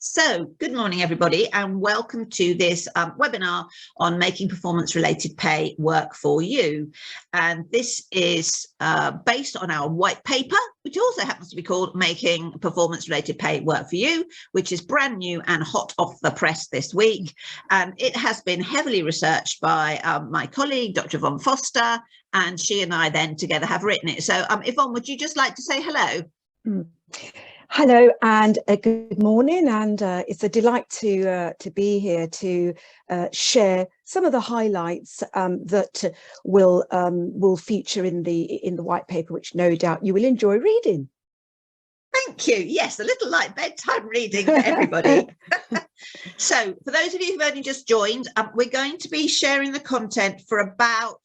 So, good morning, everybody, and welcome to this webinar on making performance-related pay work for you. And this is based on our white paper, which also happens to be called Making Performance-Related Pay Work for You, which is brand new and hot off the press this week. And it has been heavily researched by my colleague, Dr. Yvonne Foster, and she and I then together have written it. So, Yvonne, would you just like to say hello? Hello and good morning, and it's a delight to be here to share some of the highlights that will feature in the white paper, which no doubt you will enjoy reading. Thank you. Yes, a little like bedtime reading for everybody. So, for those of you who've only just joined, we're going to be sharing the content for about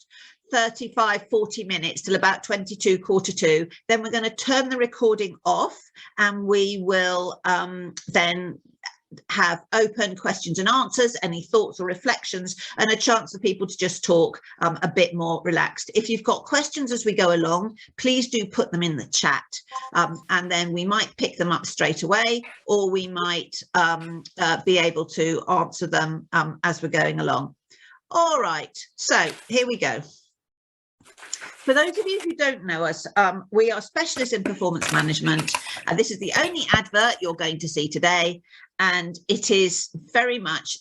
35-40 minutes till about 22:45. Then we're going to turn the recording off, and we will then have open questions and answers, any thoughts or reflections, and a chance for people to just talk a bit more relaxed. If you've got questions as we go along, please do put them in the chat, and then we might pick them up straight away, or we might be able to answer them as we're going along. All right, so here we go. For those of you who don't know us, we are specialists in performance management. This is the only advert you're going to see today, and it is very much,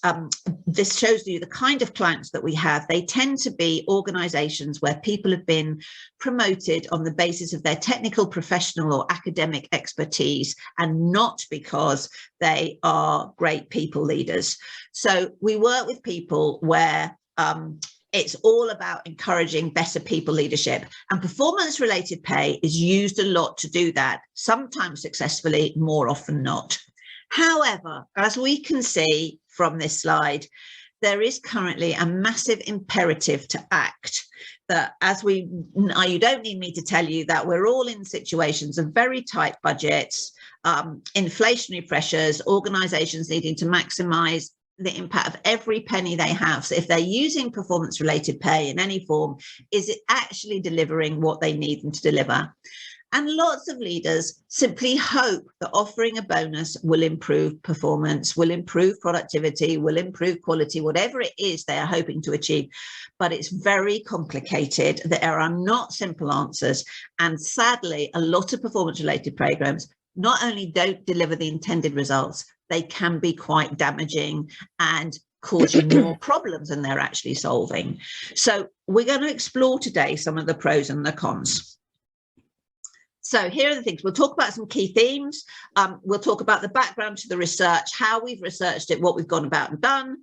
this shows you the kind of clients that we have. They tend to be organisations where people have been promoted on the basis of their technical, professional or academic expertise, and not because they are great people leaders. So we work with people where it's all about encouraging better people leadership, and performance-related pay is used a lot to do that, sometimes successfully, more often not. However, as we can see from this slide, there is currently a massive imperative to act. That you don't need me to tell you that we're all in situations of very tight budgets, inflationary pressures, organisations needing to maximise the impact of every penny they have. So if they're using performance-related pay in any form, is it actually delivering what they need them to deliver? And lots of leaders simply hope that offering a bonus will improve performance, will improve productivity, will improve quality, whatever it is they are hoping to achieve. But it's very complicated. There are not simple answers. And sadly, a lot of performance-related programs not only don't deliver the intended results, they can be quite damaging and cause you more problems than they're actually solving. So we're going to explore today some of the pros and the cons. So here are the things. We'll talk about some key themes. We'll talk about the background to the research, how we've researched it, what we've gone about and done.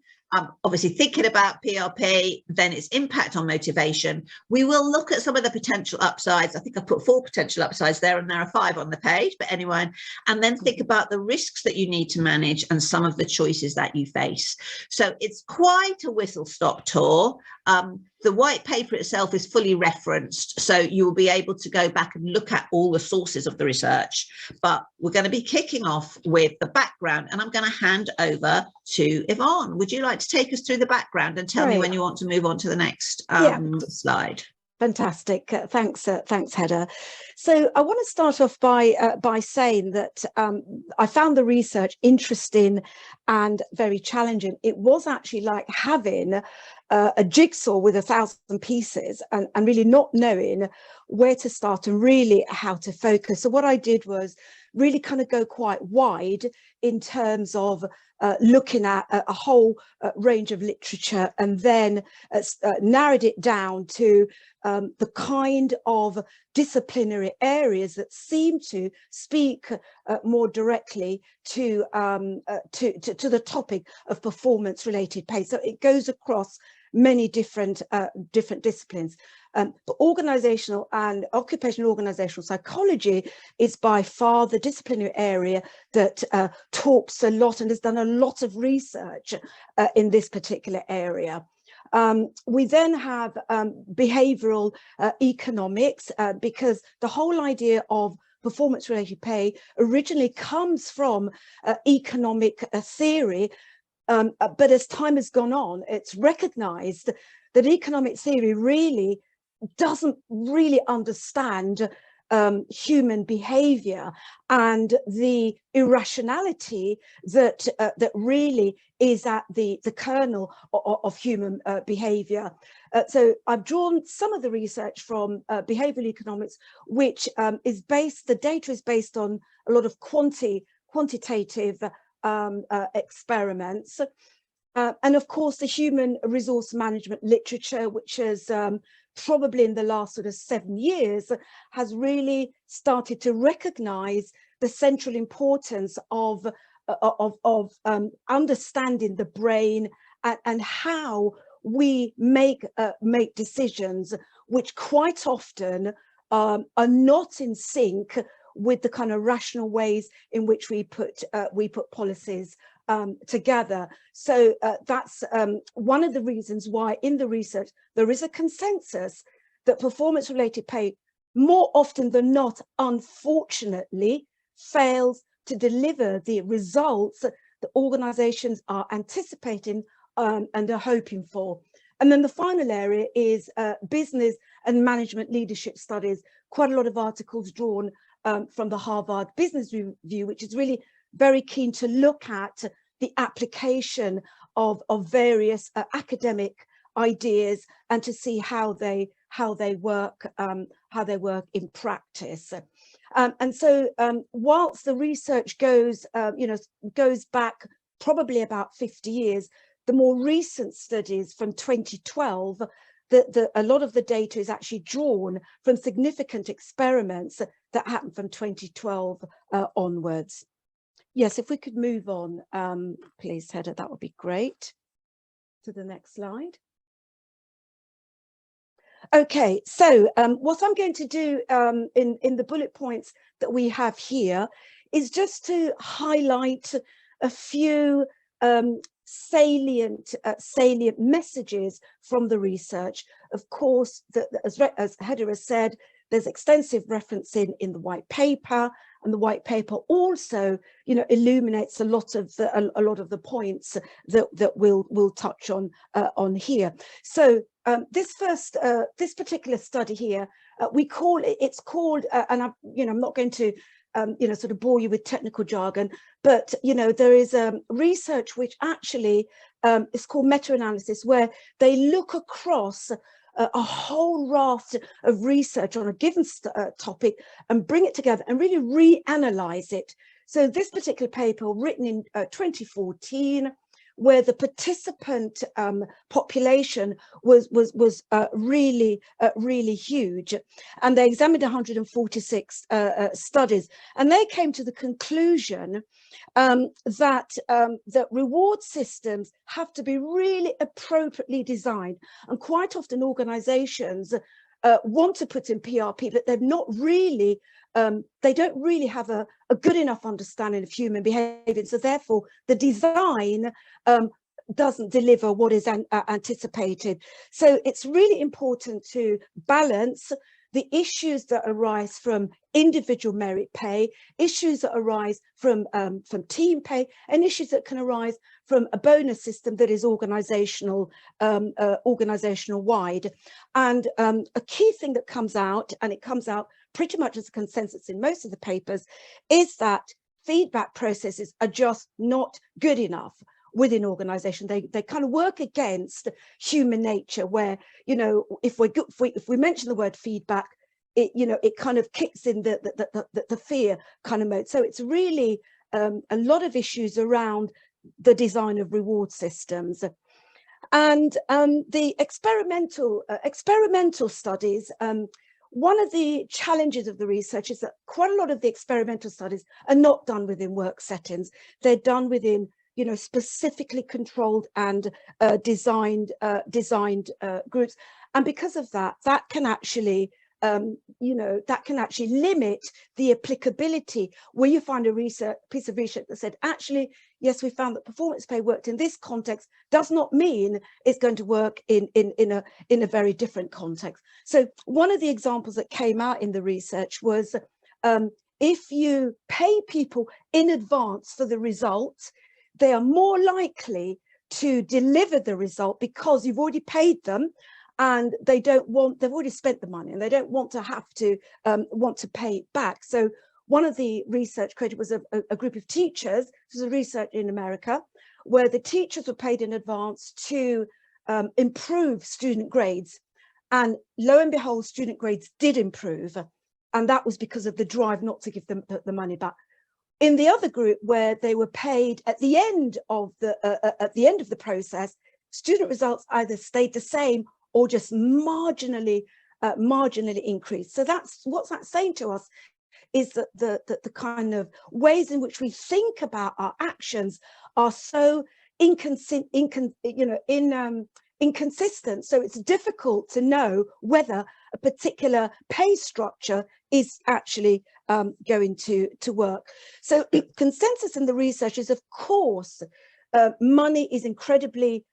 Obviously thinking about PRP, then its impact on motivation. We will look at some of the potential upsides. I think I put 4 potential upsides there, and there are 5 on the page, but anyway, and then think about the risks that you need to manage and some of the choices that you face. So it's quite a whistle-stop tour. The white paper itself is fully referenced, so you will be able to go back and look at all the sources of the research. But we're going to be kicking off with the background, and I'm going to hand over to Yvonne. Would you like to take us through the background and tell me when you want to move on to the next slide? Fantastic. Thanks, Hedda. So I want to start off by saying that I found the research interesting and very challenging. It was actually like having a jigsaw with 1,000 pieces and really not knowing where to start and really how to focus. So what I did was really kind of go quite wide in terms of looking at a whole range of literature, and then narrowed it down to the kind of disciplinary areas that seem to speak more directly to the topic of performance-related pay. So it goes across many different disciplines. But organizational and occupational organizational psychology is by far the disciplinary area that talks a lot and has done a lot of research in this particular area. We then have behavioral economics, because the whole idea of performance-related pay originally comes from economic theory, but as time has gone on, it's recognized that economic theory really doesn't really understand human behavior and the irrationality that that really is at the kernel of human behavior. So I've drawn some of the research from behavioral economics, which is based, the data is based on a lot of quantitative experiments. And of course, the human resource management literature, which has probably in the last sort of 7 years, has really started to recognize the central importance of understanding the brain and how we make decisions, which quite often are not in sync with the kind of rational ways in which we put policies together. So that's one of the reasons why in the research there is a consensus that performance-related pay more often than not, unfortunately, fails to deliver the results that organizations are anticipating and are hoping for. And then the final area is business and management leadership studies. Quite a lot of articles drawn from the Harvard Business Review, which is really very keen to look at the application of various academic ideas and to see how they work in practice. And so whilst the research goes goes back probably about 50 years, the more recent studies from 2012, a lot of the data is actually drawn from significant experiments that happened from 2012 onwards. Yes, if we could move on, please, Hedda, that would be great. To the next slide. Okay, so what I'm going to do in the bullet points that we have here is just to highlight a few salient messages from the research. Of course, as Hedda has said, there's extensive reference in the white paper, and the white paper also, illuminates a lot of the points that we'll touch on here. So this particular study here, it's called, and I'm not going to sort of bore you with technical jargon, but there is research which actually is called meta-analysis, where they look across a whole raft of research on a given topic and bring it together and really reanalyze it. So this particular paper, written in 2014, where the participant population was really huge, and they examined 146 studies, and they came to the conclusion that reward systems have to be really appropriately designed, and quite often organizations want to put in PRP, but they've not really they don't really have a good enough understanding of human behavior. So therefore, the design doesn't deliver what is anticipated. So it's really important to balance the issues that arise from individual merit pay, issues that arise from team pay, and issues that can arise from a bonus system that is organizational wide. And a key thing that comes out, and it comes out pretty much as a consensus in most of the papers, is that feedback processes are just not good enough within organization. They kind of work against human nature, where if we mention the word feedback, it kind of kicks in the fear kind of mode. So it's really a lot of issues around the design of reward systems. And the experimental studies, one of the challenges of the research is that quite a lot of the experimental studies are not done within work settings. They're done within specifically controlled and designed groups, and because of that, that can actually limit the applicability, where you find a piece of research that said, actually, yes, we found that performance pay worked in this context, does not mean it's going to work in a very different context. So one of the examples that came out in the research was if you pay people in advance for the results, they are more likely to deliver the result because you've already paid them, and they've already spent the money and they don't want to have to pay it back. So one of the research created was a group of teachers. This was a research in America where the teachers were paid in advance to improve student grades, and lo and behold, student grades did improve, and that was because of the drive not to give them the money back. In the other group, where they were paid at the end of the process, student results either stayed the same or just marginally increased. So that's what's that saying to us, is that the kind of ways in which we think about our actions are so inconsistent. So it's difficult to know whether a particular pay structure is actually going to work. So consensus in the research is, of course, money is incredibly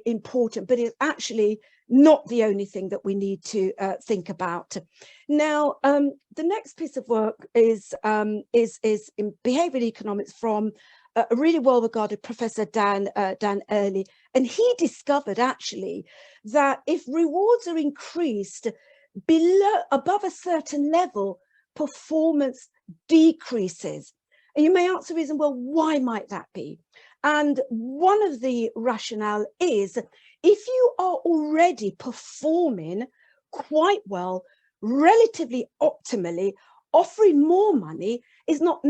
important, but it's actually not the only thing that we need to think about. Now, the next piece of work is in behavioral economics from a really well-regarded Professor Dan Early, and he discovered actually that if rewards are increased above a certain level, performance decreases. And you may ask the reason, well, why might that be? And one of the rationale is, if you are already performing quite well, relatively optimally, offering more money is not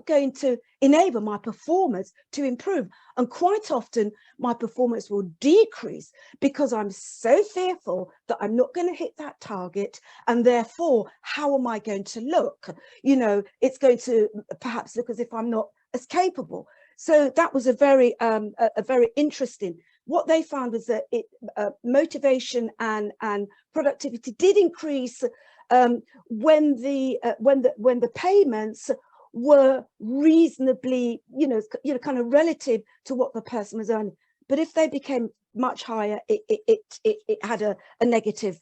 going to enable my performance to improve. And quite often my performance will decrease because I'm so fearful that I'm not going to hit that target, and therefore how am I going to look? You know, it's going to perhaps look as if I'm not as capable. So that was a very interesting. What they found was that motivation and productivity did increase when the payments were reasonably, kind of relative to what the person was earning. But if they became much higher, it had a negative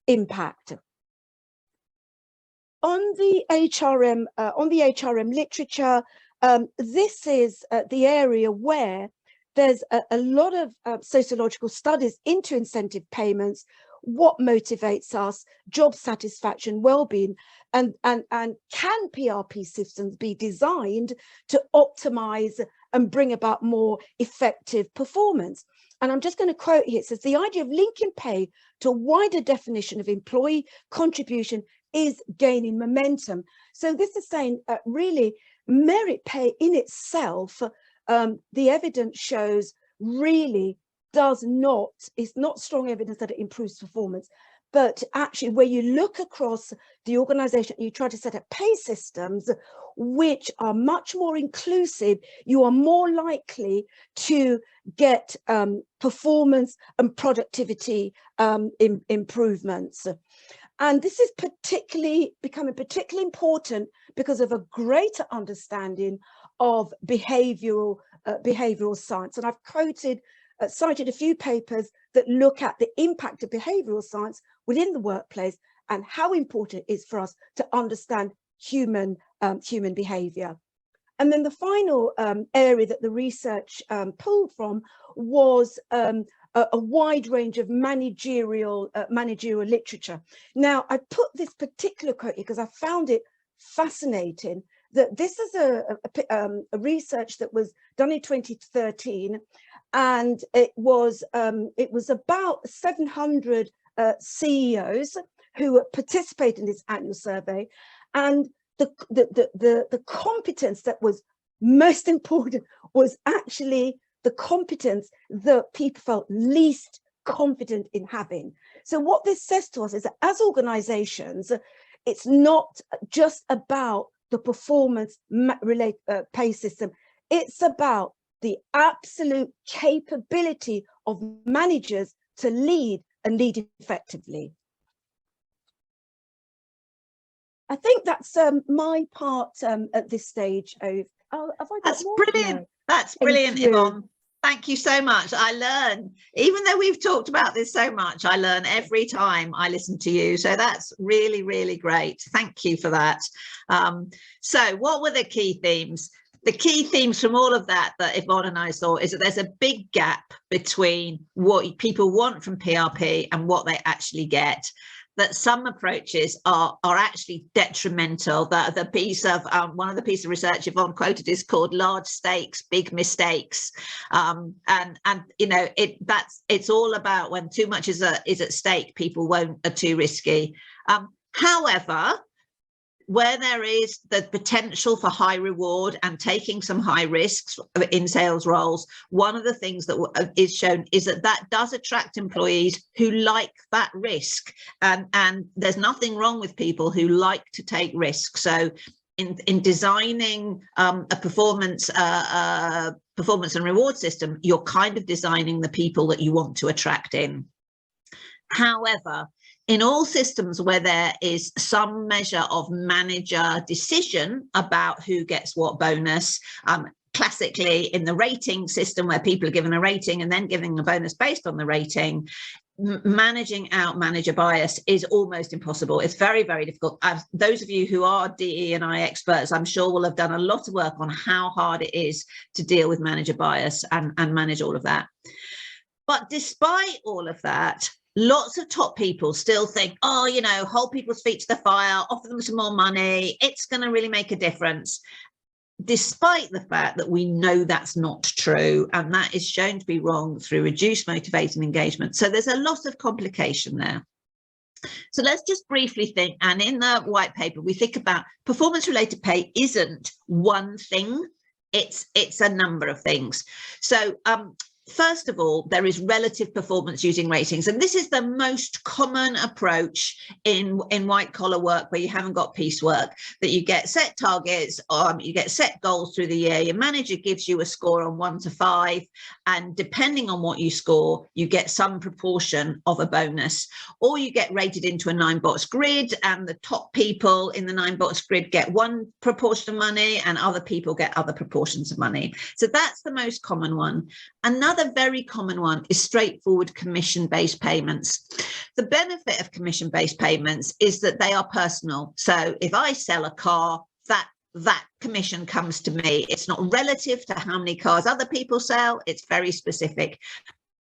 impact. On the HRM literature, this is the area where there's a lot of sociological studies into incentive payments, what motivates us, job satisfaction, well-being, and can PRP systems be designed to optimize and bring about more effective performance? And I'm just going to quote here. It says, the idea of linking pay to a wider definition of employee contribution is gaining momentum. So this is saying really merit pay in itself, the evidence shows really it's not strong evidence that it improves performance. But actually, where you look across the organization, you try to set up pay systems which are much more inclusive, you are more likely to get performance and productivity improvements. And this is becoming particularly important because of a greater understanding of behavioral science. And I've cited a few papers that look at the impact of behavioral science within the workplace and how important it is for us to understand human behavior. And then the final area that the research pulled from was a wide range of managerial literature. Now, I put this particular quote here because I found it fascinating, that this is a research that was done in 2013, and it was about 700 CEOs who participated in this annual survey, and the competence that was most important was actually the competence that people felt least confident in having. So what this says to us is that as organizations, it's not just about the performance pay system, it's about the absolute capability of managers to lead and lead effectively. I think that's my part at this stage. Have I got That's more? brilliant. No. That's brilliant, Yvonne. Thank you so much. I learn, even though we've talked about this so much, I learn every time I listen to you. So that's really, really great. Thank you for that. So what were the key themes? the key themes from all of that Yvonne and I saw is that there's a big gap between what people want from PRP and what they actually get. That some approaches are actually detrimental. The piece of one of the pieces of research Yvonne quoted is called "Large Stakes, Big Mistakes," and you know it's all about when too much is at stake, people are too risky. However, where there is the potential for high reward and taking some high risks in sales roles, one of the things that is shown is that does attract employees who like that risk. And there's nothing wrong with people who like to take risks. So in designing a performance and reward system, you're kind of designing the people that you want to attract in. However, in all systems where there is some measure of manager decision about who gets what bonus, classically in the rating system where people are given a rating and then giving a bonus based on the rating, managing out manager bias is almost impossible. It's very, very difficult. Those of you who are DE&I experts, I'm sure will have done a lot of work on how hard it is to deal with manager bias and manage all of that. But despite all of that, lots of top people still think, oh, you know, hold people's feet to the fire, offer them some more money, it's going to really make a difference. Despite the fact that we know that's not true, and that is shown to be wrong through reduced motivating engagement. So there's a lot of complication there. So let's just briefly think, and in the white paper, we think about performance-related pay isn't one thing, it's a number of things. So first of all, there is relative performance using ratings. And this is the most common approach in white collar work where you haven't got piecework, that you get set targets, you get set goals through the year. Your manager gives you a score on 1 to 5. And depending on what you score, you get some proportion of a bonus, or you get rated into a 9-box grid, and the top people in the 9-box grid get one proportion of money and other people get other proportions of money. So that's the most common one. Another very common one is straightforward commission-based payments. The benefit of commission-based payments is that they are personal. So if I sell a car, that commission comes to me. It's not relative to how many cars other people sell. It's very specific.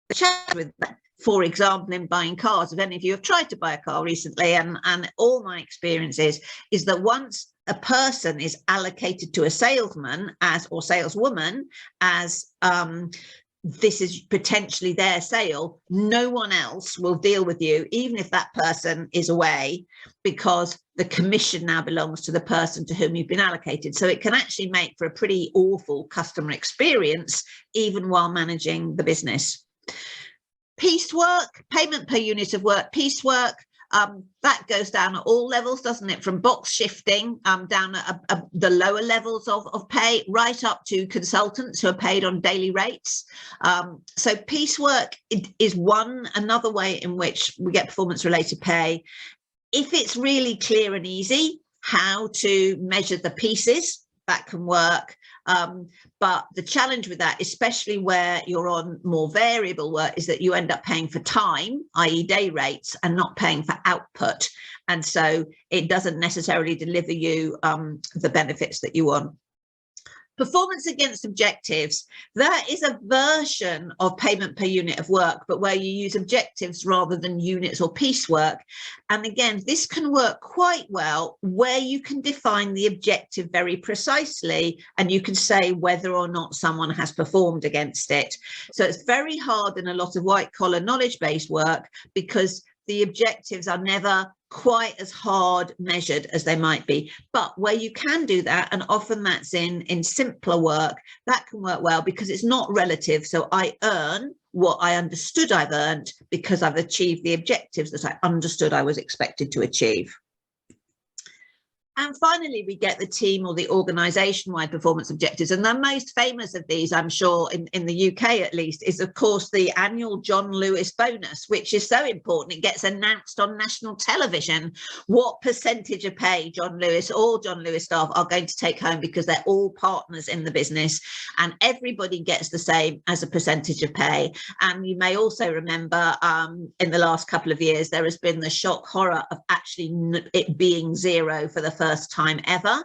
The challenge with that, for example, in buying cars, if any of you have tried to buy a car recently, and all my experience is that once a person is allocated to a salesman or saleswoman as this is potentially their sale, no one else will deal with you, even if that person is away, because the commission now belongs to the person to whom you've been allocated. So it can actually make for a pretty awful customer experience, even while managing the business. Piecework, payment per unit of work, piecework, that goes down at all levels, doesn't it? From box shifting down at the lower levels of pay, right up to consultants who are paid on daily rates. So piecework is another way in which we get performance-related pay. If it's really clear and easy how to measure the pieces, that can work. But the challenge with that, especially where you're on more variable work, is that you end up paying for time, i.e. day rates, and not paying for output. And so it doesn't necessarily deliver you the benefits that you want. Performance against objectives, that is a version of payment per unit of work, but where you use objectives rather than units or piecework. And again, this can work quite well where you can define the objective very precisely and you can say whether or not someone has performed against it. So it's very hard in a lot of white collar knowledge-based work because the objectives are never quite as hard measured as they might be. But where you can do that, and often that's in simpler work, that can work well because it's not relative. So I earn what I understood I've earned because I've achieved the objectives that I understood I was expected to achieve. And finally, we get the team or the organisation-wide performance objectives. And the most famous of these, I'm sure, in the UK at least, is, of course, the annual John Lewis bonus, which is so important. It gets announced on national television what percentage of pay John Lewis staff are going to take home because they're all partners in the business. And everybody gets the same as a percentage of pay. And you may also remember in the last couple of years, there has been the shock horror of actually it being zero for the first first time ever.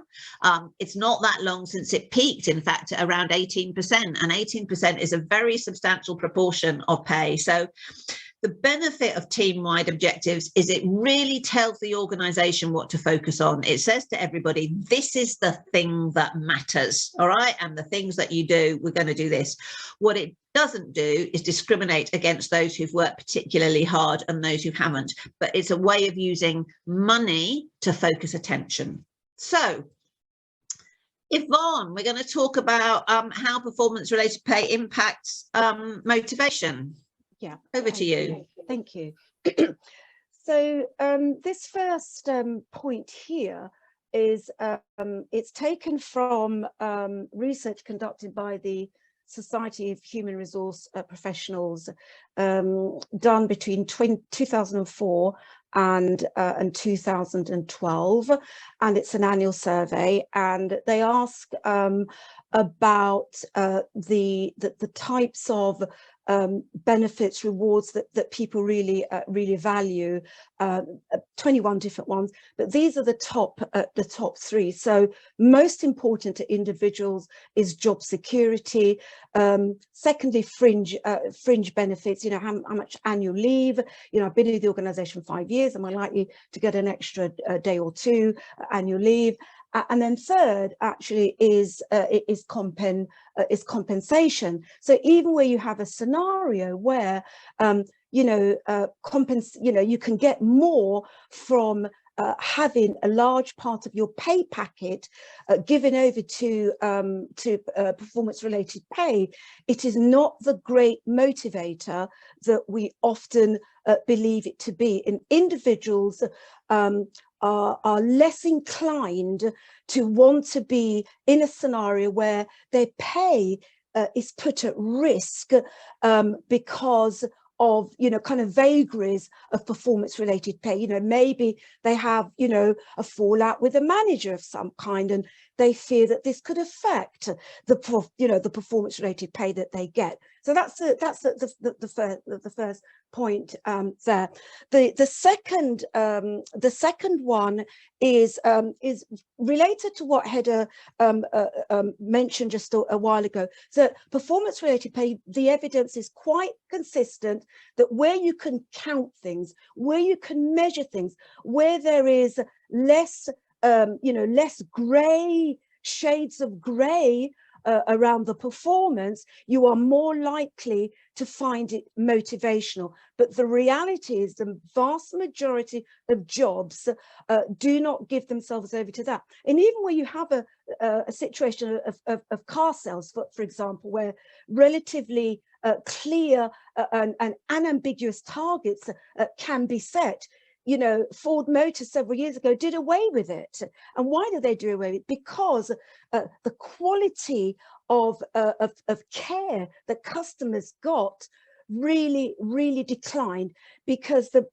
It's not that long since it peaked, in fact, at around 18%, and 18% is a very substantial proportion of pay. So the benefit of team-wide objectives is it really tells the organization what to focus on. It says to everybody, this is the thing that matters, all right? And the things that you do, we're going to do this. What it doesn't do is discriminate against those who've worked particularly hard and those who haven't, but it's a way of using money to focus attention. So, Yvonne, we're going to talk about how performance-related pay impacts motivation. Yeah. Over to you. Thank you. So this first point here is it's taken from research conducted by the Society of Human Resource Professionals, done between 2004 and 2012, and it's an annual survey, and they ask about the types of benefits, rewards that people really value. 21 different ones, but these are the top three. So most important to individuals is job security. Secondly, fringe benefits. You know, how much annual leave. You know, I've been with the organisation 5 years. Am I likely to get an extra day or two annual leave? And then third, actually, is compensation. So even where you have a scenario where you can get more from having a large part of your pay packet given over to performance-related pay, it is not the great motivator that we often believe it to be. And individuals are less inclined to want to be in a scenario where their pay is put at risk because of, you know, kind of vagaries of performance-related pay. You know, maybe they have, you know, a fallout with a manager of some kind, and they fear that this could affect the performance-related pay that they get. So that's the first point there. The second one is related to what Hedda mentioned just a while ago. So performance-related pay, the evidence is quite consistent that where you can count things, where you can measure things, where there is less less grey, shades of grey around the performance, you are more likely to find it motivational. But the reality is the vast majority of jobs do not give themselves over to that. And even where you have a situation of car sales, for example, where relatively clear and unambiguous targets can be set. You know, Ford Motor several years ago did away with it. And why did they do away with it? Because the quality of care that customers got really declined, because the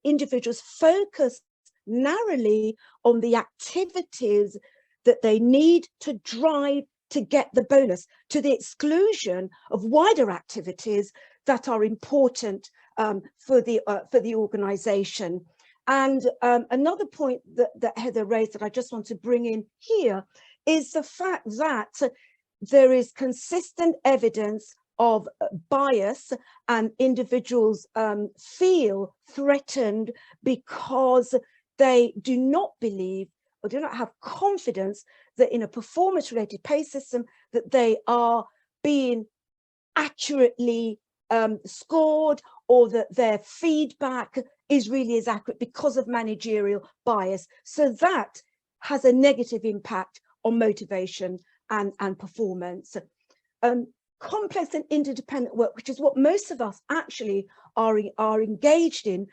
individuals focused narrowly on the activities that they need to drive to get the bonus, to the exclusion of wider activities that are important for the organization. And another point that Hedda raised that I just want to bring in here is the fact that there is consistent evidence of bias, and individuals feel threatened because they do not believe or do not have confidence that in a performance-related pay system that they are being accurately scored, or that their feedback is really as accurate because of managerial bias. So that has a negative impact on motivation and performance. Complex and interdependent work, which is what most of us actually are engaged in,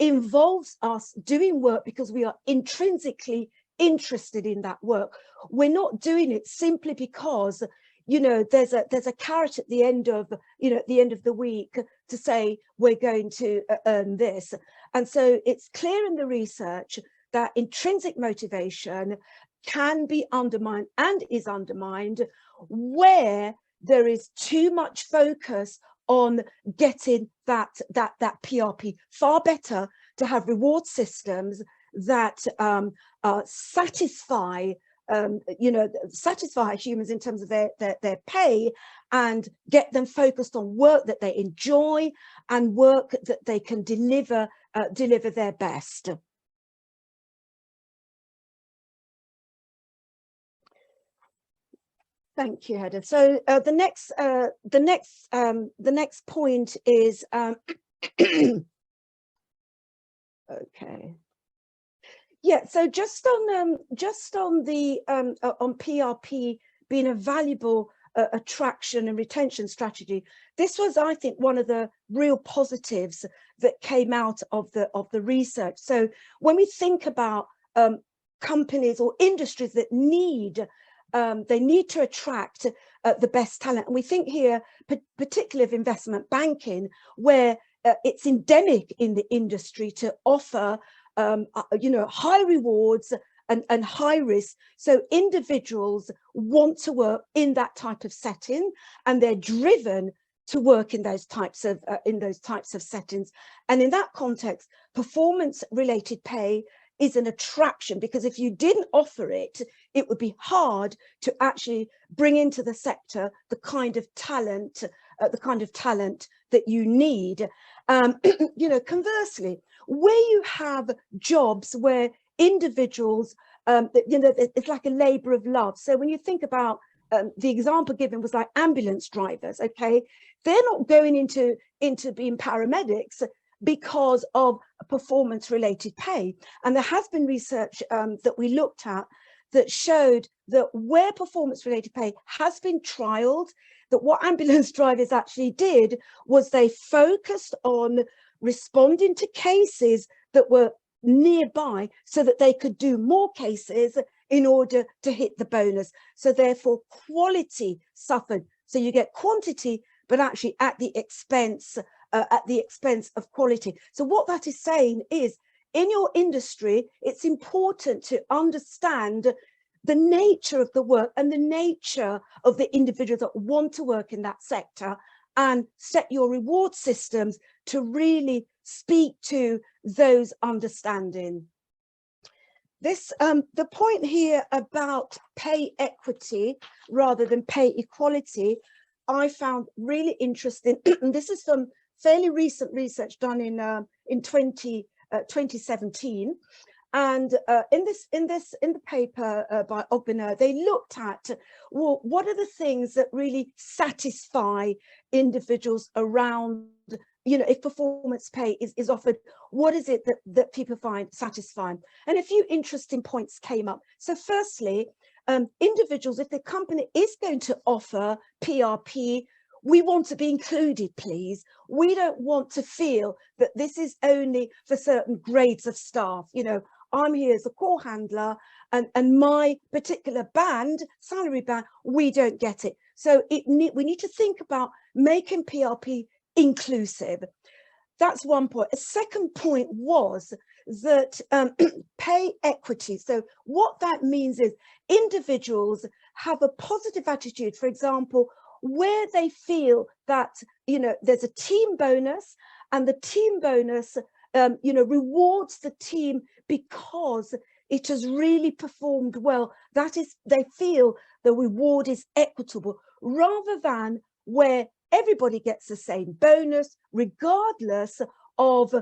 involves us doing work because we are intrinsically interested in that work. We're not doing it simply because, you know, there's a carrot at the end of, you know, at the end of the week to say we're going to earn this. And so it's clear in the research that intrinsic motivation can be undermined and is undermined where there is too much focus on getting that PRP. Far better to have reward systems that satisfy satisfy humans in terms of their pay, and get them focused on work that they enjoy and work that they can deliver their best. Thank you, Hedda. So the next point is okay. Yeah, so just on the on PRP being a valuable attraction and retention strategy, this was, I think, one of the real positives that came out of the research. So when we think about companies or industries that need to attract the best talent, and we think here particularly of investment banking, where it's endemic in the industry to offer high rewards and high risk. So individuals want to work in that type of setting, and they're driven to work in those types of settings. And in that context, performance related pay is an attraction, because if you didn't offer it, it would be hard to actually bring into the sector the kind of talent that you need. Conversely, where you have jobs where individuals, it's like a labor of love. So when you think about the example given was like ambulance drivers, okay, they're not going into being paramedics because of performance related pay. And there has been research that we looked at that showed that where performance related pay has been trialed, that what ambulance drivers actually did was they focused on responding to cases that were nearby so that they could do more cases in order to hit the bonus. So therefore quality suffered. So you get quantity, but actually at the expense of quality. So what that is saying is, in your industry, it's important to understand the nature of the work and the nature of the individuals that want to work in that sector, and set your reward systems to really speak to those understanding. This the point here about pay equity rather than pay equality, I found really interesting. This is some fairly recent research done in 2017, and in the paper by Ogbonna, they looked at, well, what are the things that really satisfy individuals around, if performance pay is offered, what is it that people find satisfying? And a few interesting points came up. So firstly, individuals, if the company is going to offer PRP, we want to be included, please. We don't want to feel that this is only for certain grades of staff. I'm here as a core handler, and my particular salary band, we don't get it. So we need to think about making PRP inclusive. That's one point. A second point was that pay equity. So what that means is individuals have a positive attitude, for example, where they feel that, there's a team bonus, and the team bonus, rewards the team because it has really performed well. That is, they feel the reward is equitable, rather than where everybody gets the same bonus, regardless of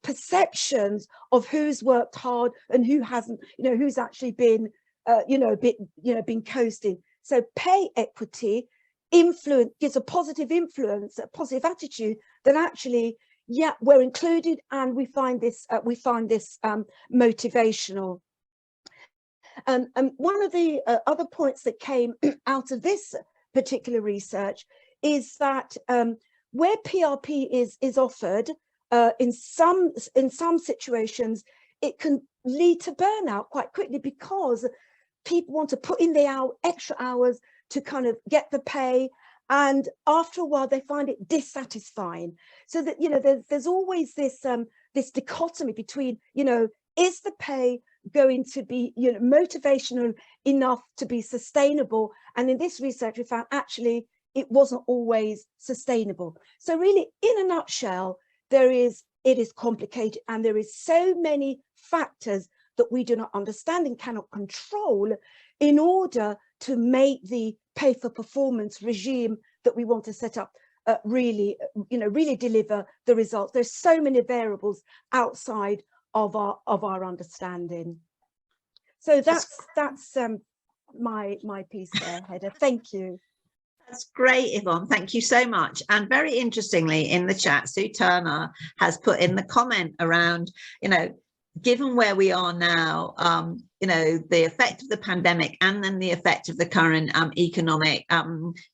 perceptions of who's worked hard and who hasn't, who's actually been, been coasting. So pay equity gives a positive influence, a positive attitude that actually, yeah, we're included, and we find this motivational. And one of the other points that came out of this particular research is that where PRP is offered, in some situations, it can lead to burnout quite quickly, because people want to put in the extra hours to kind of get the pay, and after a while they find it dissatisfying. So that there's always this dichotomy between, is the pay going to be motivational enough to be sustainable? And in this research we found actually it wasn't always sustainable. So really, in a nutshell, it is complicated, and there is so many factors that we do not understand and cannot control in order to make the pay for performance regime that we want to set up really deliver the results. There's so many variables outside of our understanding. So that's my piece there, Hedda. Thank you. That's great, Yvonne. Thank you so much. And very interestingly, in the chat, Sue Turner has put in the comment around, given where we are now, the effect of the pandemic and then the effect of the current economic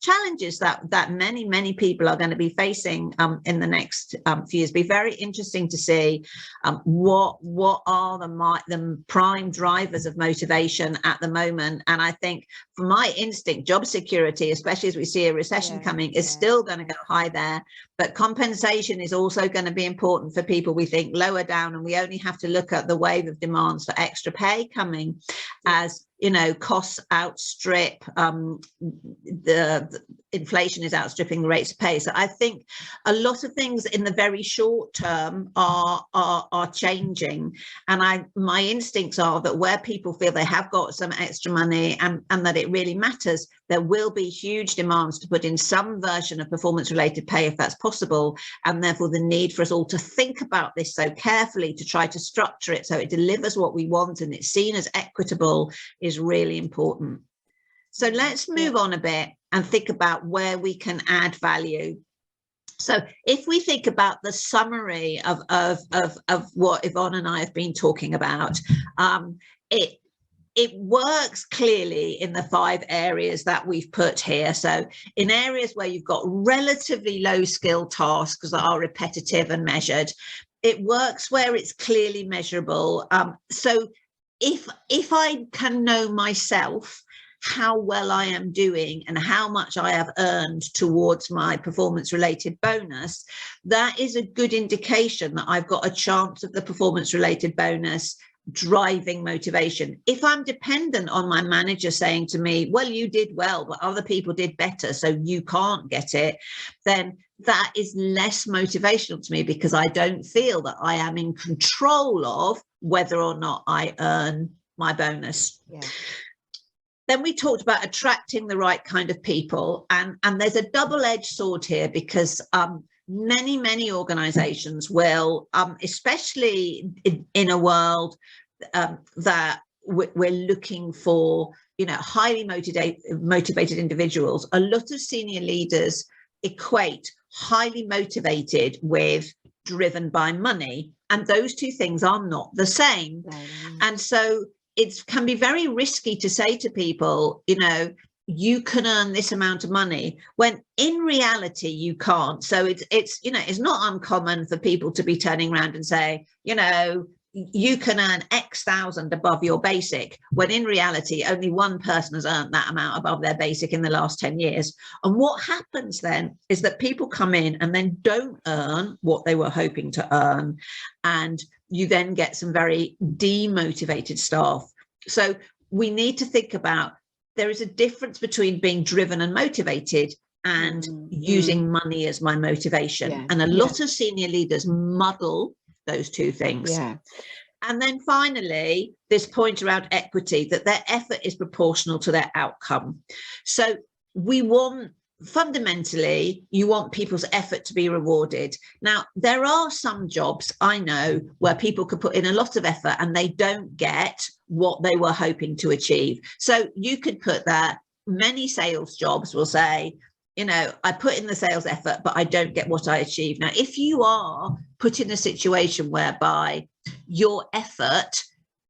challenges that many people are going to be facing in the next few years. Be very interesting to see what are the prime drivers of motivation at the moment. And I think, for my instinct, job security, especially as we see a recession coming, is still going to go high there. But compensation is also going to be important for people, we think, lower down, and we only have to look at the wave of demands for extra pay coming as costs outstrip the inflation is outstripping the rates of pay. So I think a lot of things in the very short term are changing, and my instincts are that where people feel they have got some extra money and that it really matters, there will be huge demands to put in some version of performance related pay if that's possible, and therefore the need for us all to think about this so carefully to try to structure it so it delivers what we want and it's seen as equitable is really important. So let's move on a bit and think about where we can add value. So if we think about the summary of what Yvonne and I have been talking about, it works clearly in the 5 areas that we've put here. So in areas where you've got relatively low skill tasks that are repetitive and measured, it works where it's clearly measurable. So if I can know myself how well I am doing and how much I have earned towards my performance related bonus, that is a good indication that I've got a chance of the performance related bonus driving motivation. If I'm dependent on my manager saying to me, well, you did well, but other people did better, so you can't get it, then that is less motivational to me because I don't feel that I am in control of whether or not I earn my bonus. Then we talked about attracting the right kind of people, and there's a double-edged sword here because many organizations will, especially in a world that we're looking for, highly motivated individuals. A lot of senior leaders equate highly motivated with driven by money, and those two things are not the same. And so it can be very risky to say to people, you can earn this amount of money, when in reality you can't. So it's not uncommon for people to be turning around and say, you can earn X thousand above your basic, when in reality only one person has earned that amount above their basic in the last 10 years. And what happens then is that people come in and then don't earn what they were hoping to earn, and you then get some very demotivated staff. So we need to think about, there is a difference between being driven and motivated and using money as my motivation. And a lot of senior leaders muddle those two things. And then finally, this point around equity, that their effort is proportional to their outcome. So fundamentally, you want people's effort to be rewarded. Now, there are some jobs I know where people could put in a lot of effort and they don't get what they were hoping to achieve. So you could put that, many sales jobs will say, I put in the sales effort, but I don't get what I achieve. Now, if you are put in a situation whereby your effort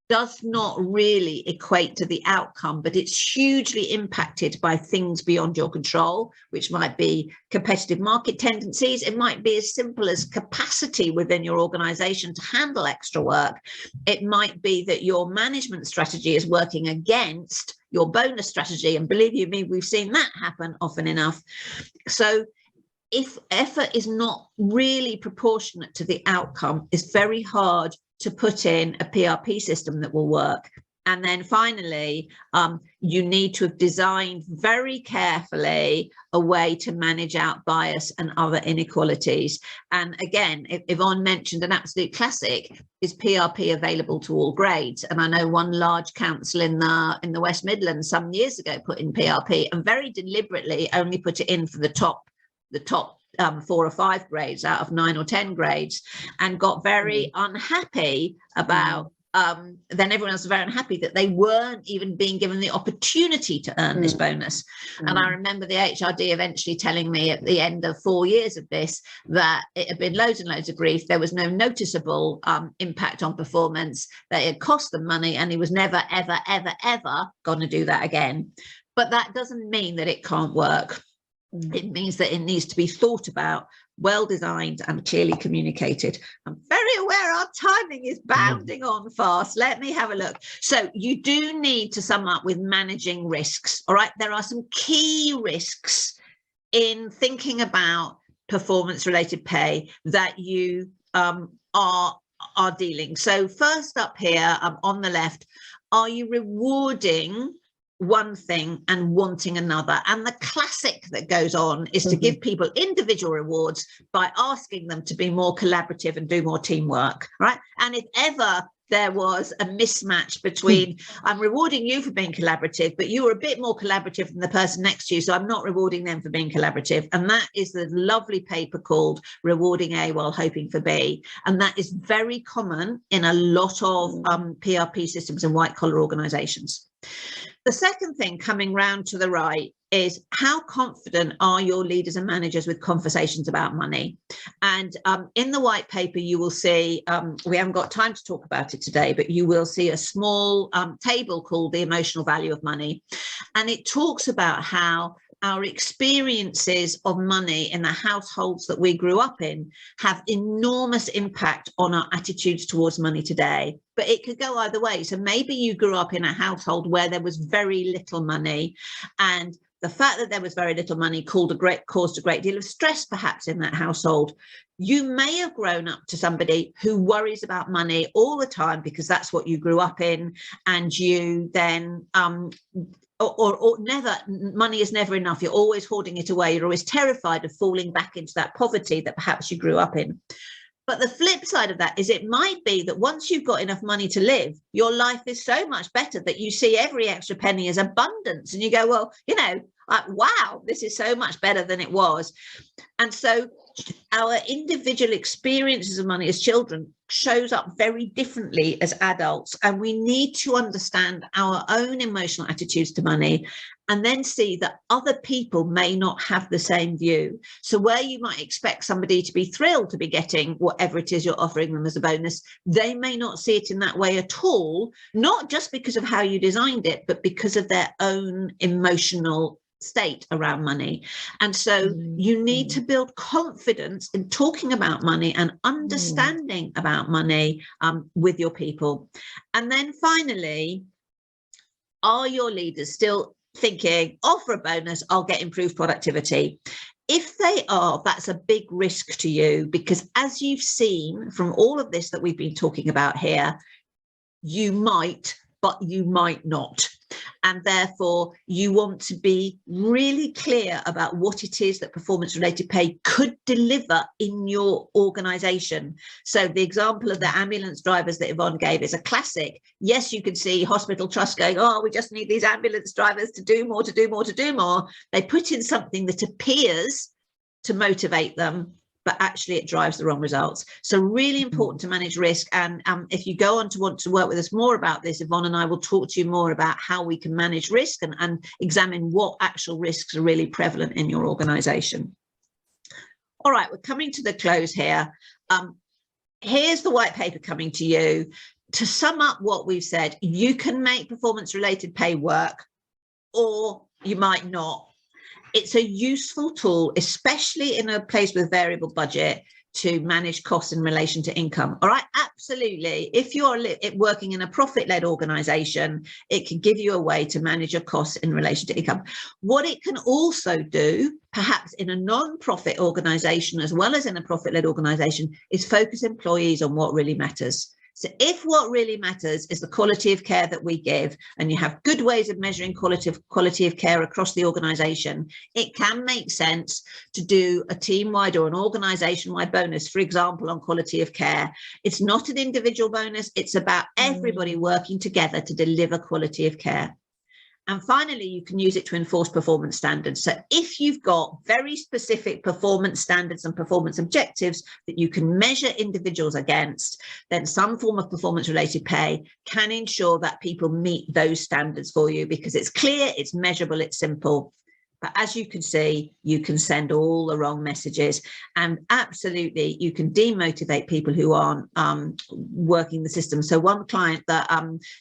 does not really equate to the outcome, but it's hugely impacted by things beyond your control, which might be competitive market tendencies. It might be as simple as capacity within your organization to handle extra work. It might be that your management strategy is working against your bonus strategy. And believe you me, we've seen that happen often enough. So if effort is not really proportionate to the outcome, it's very hard to put in a PRP system that will work. And then finally, you need to have designed very carefully a way to manage out bias and other inequalities. And again, Yvonne mentioned an absolute classic is PRP available to all grades. And I know one large council in the West Midlands some years ago put in PRP and very deliberately only put it in for the top 4 or 5 grades out of 9 or 10 grades, and got very unhappy about then everyone else was very unhappy that they weren't even being given the opportunity to earn this bonus. And I remember the HRD eventually telling me at the end of 4 years of this that it had been loads and loads of grief. There was no noticeable impact on performance, that it had cost them money, and he was never, ever, ever, ever going to do that again. But that doesn't mean that it can't work. It means that it needs to be thought about, well designed and clearly communicated. I'm very aware our timing is bounding on fast. Let me have a look. So you do need to sum up with managing risks. All right. There are some key risks in thinking about performance related pay that you are dealing. So first up here on the left, are you rewarding one thing and wanting another? And the classic that goes on is to give people individual rewards by asking them to be more collaborative and do more teamwork, right? And if ever there was a mismatch between I'm rewarding you for being collaborative, but you were a bit more collaborative than the person next to you, so I'm not rewarding them for being collaborative. And that is the lovely paper called Rewarding A While Hoping for B. And that is very common in a lot of PRP systems and white collar organizations. The second thing coming round to the right is how confident are your leaders and managers with conversations about money? And in the white paper, you will see, we haven't got time to talk about it today, but you will see a small table called the emotional value of money. And it talks about how our experiences of money in the households that we grew up in have enormous impact on our attitudes towards money today. But it could go either way. So maybe you grew up in a household where there was very little money, and the fact that there was very little money caused a great deal of stress perhaps in that household. You may have grown up to somebody who worries about money all the time because that's what you grew up in, and you then or never, money is never enough. You're always hoarding it away. You're always terrified of falling back into that poverty that perhaps you grew up in. But the flip side of that is it might be that once you've got enough money to live, your life is so much better that you see every extra penny as abundance. And you go, well, you know, wow, this is so much better than it was. And so our individual experiences of money as children shows up very differently as adults. And we need to understand our own emotional attitudes to money and then see that other people may not have the same view. So where you might expect somebody to be thrilled to be getting whatever it is you're offering them as a bonus, they may not see it in that way at all, not just because of how you designed it, but because of their own emotional state around money. And so you need to build confidence in talking about money and understanding about money with your people. And then finally, are your leaders still thinking, oh, for a bonus, I'll get improved productivity? If they are, that's a big risk to you, because as you've seen from all of this that we've been talking about here, you might, but you might not. And therefore, you want to be really clear about what it is that performance-related pay could deliver in your organisation. So the example of the ambulance drivers that Yvonne gave is a classic. Yes, you can see hospital trusts going, oh, we just need these ambulance drivers to do more, to do more, to do more. They put in something that appears to motivate them, but actually it drives the wrong results. So really important to manage risk. And if you go on to want to work with us more about this, Yvonne and I will talk to you more about how we can manage risk and examine what actual risks are really prevalent in your organisation. All right, we're coming to the close here. Here's the white paper coming to you. To sum up what we've said, you can make performance-related pay work, or you might not. It's a useful tool, especially in a place with variable budget, to manage costs in relation to income. All right, absolutely. If you're working in a profit-led organisation, it can give you a way to manage your costs in relation to income. What it can also do, perhaps in a non-profit organisation as well as in a profit-led organisation, is focus employees on what really matters. So if what really matters is the quality of care that we give, and you have good ways of measuring quality of care across the organisation, it can make sense to do a team-wide or an organisation-wide bonus, for example, on quality of care. It's not an individual bonus. It's about everybody working together to deliver quality of care. And finally, you can use it to enforce performance standards. So if you've got very specific performance standards and performance objectives that you can measure individuals against, then some form of performance-related pay can ensure that people meet those standards for you, because it's clear, it's measurable, it's simple. But as you can see, you can send all the wrong messages, and absolutely you can demotivate people who aren't working the system. So one client that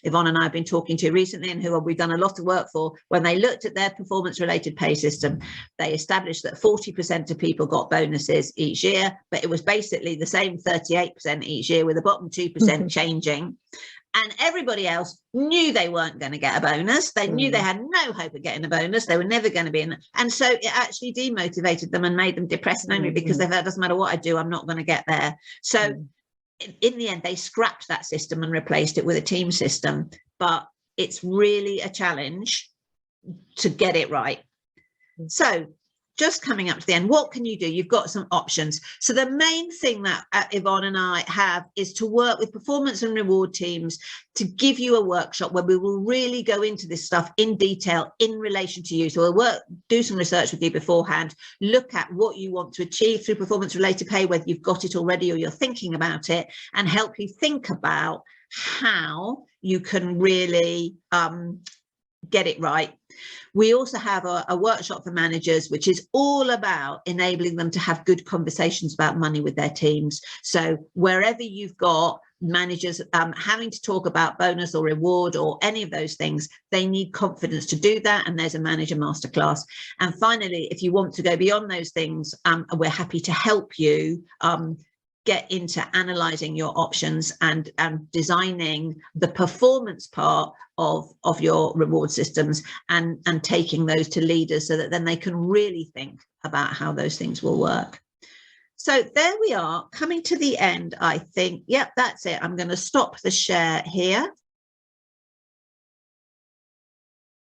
Yvonne and I have been talking to recently, and who we've done a lot of work for, when they looked at their performance-related pay system, they established that 40% of people got bonuses each year, but it was basically the same 38% each year, with the bottom 2% changing. And everybody else knew they weren't going to get a bonus. They knew they had no hope of getting a bonus. They were never going to be in. And so it actually demotivated them and made them depressed and angry, because they thought, it doesn't matter what I do, I'm not going to get there. So in the end, they scrapped that system and replaced it with a team system. But it's really a challenge to get it right. So just coming up to the end, what can you do? You've got some options. So the main thing that Yvonne and I have is to work with performance and reward teams to give you a workshop where we will really go into this stuff in detail in relation to you. So we'll do some research with you beforehand, look at what you want to achieve through performance related pay, whether you've got it already or you're thinking about it, and help you think about how you can really get it right. We also have a workshop for managers, which is all about enabling them to have good conversations about money with their teams. So wherever you've got managers having to talk about bonus or reward or any of those things, they need confidence to do that. And there's a manager masterclass. And finally, if you want to go beyond those things, we're happy to help you get into analysing your options and designing the performance part of your reward systems and taking those to leaders so that then they can really think about how those things will work. So there we are, coming to the end, I think. Yep, that's it. I'm going to stop the share here.